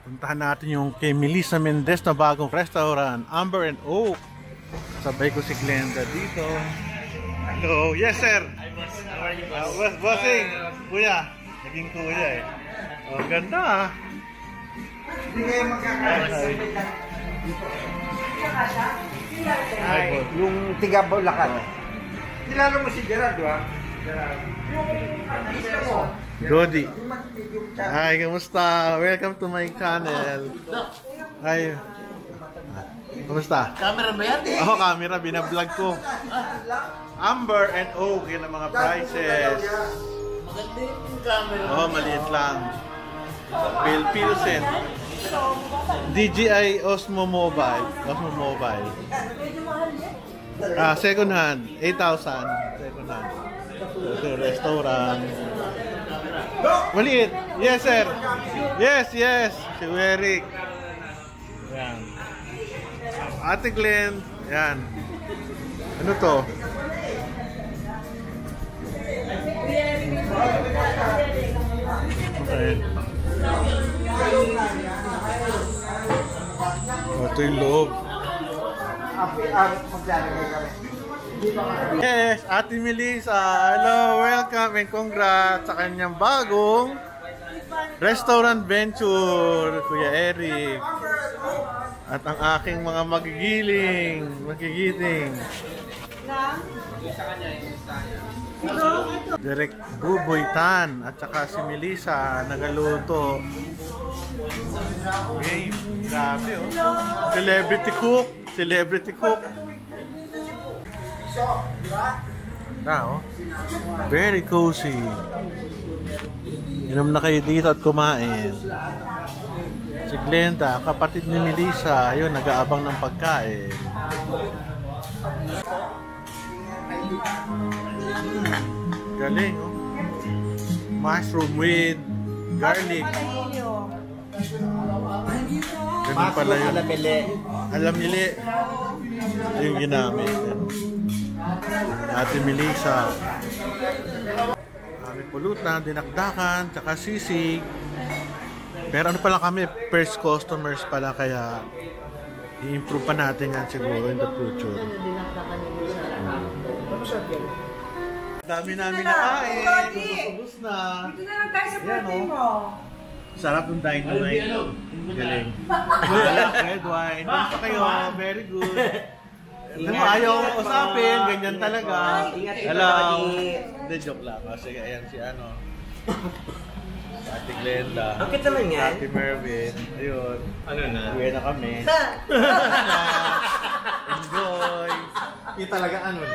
Puntahan natin yung kay Melissa Mendez na bagong restaurant, Amber and Oak. Sabay ko si Glenda dito. Hello, yes sir. Hi boss, how are you boss? Bossing, kuya. Naging kuya eh. Oh, ganda ah. Hindi kayo magkakaroon. Hi, boss. Yung tiga Bulacan. Kilala mo si Gerard, di ba? Gerard. Yung artista mo. Dodi. Hi, kamusta? Welcome to my channel. Hi. Kamusta? Camera ba yan? Ako, camera, binablog ko. Amber and Oak, yun ang mga prices. Maganda yung camera. Oh, maliit lang. Pilsen. DJI Osmo Mobile. Osmo Mobile. Second hand. 8,000. Second hand. Ito, restaurant. Maliit. Yes, sir. Yes, yes. Si Eric. Yan. Ate Glenn. Yan. Ano to? Okay. Ito yung loob. Yes, Ate Melissa. Hello, welcome and congrats sa kanyang bagong restaurant venture, Kuya Eric. At ang aking mga magigiting. Direk Buboy Tan at saka si Melissa nagaluto. Okay, grabe oh. Celebrity cook. Oh. Very cozy. Inom na kayo dito at kumain. Si Glenda, kapatid ni Melissa, ayun, nag-aabang ng pagkain. Galing, oh. Mushroom with garlic. Ganun pala yun. Alam nili. Yung ginamit. Ate Melissa. Kami pulot na, dinakdakan, tsaka sisig. Pero ano pala kami, first customers pala, kaya i-improve pa natin yan siguro in the future. Dami namin nakain. Ubus na. Dito na lang tayo sa birthday mo. Sarap ng dynamite. Galing. Red wine. Doon pa kayo. Very good. Kung ayaw usapin, ganyan talaga. Hello. Hindi, joke lang. Sige, ayan si ano. Ate Glenda. Bakit naman nga? Ate Mervin. Ayun. Ano na? Uwi na kami. Enjoy. Yung talaga ano.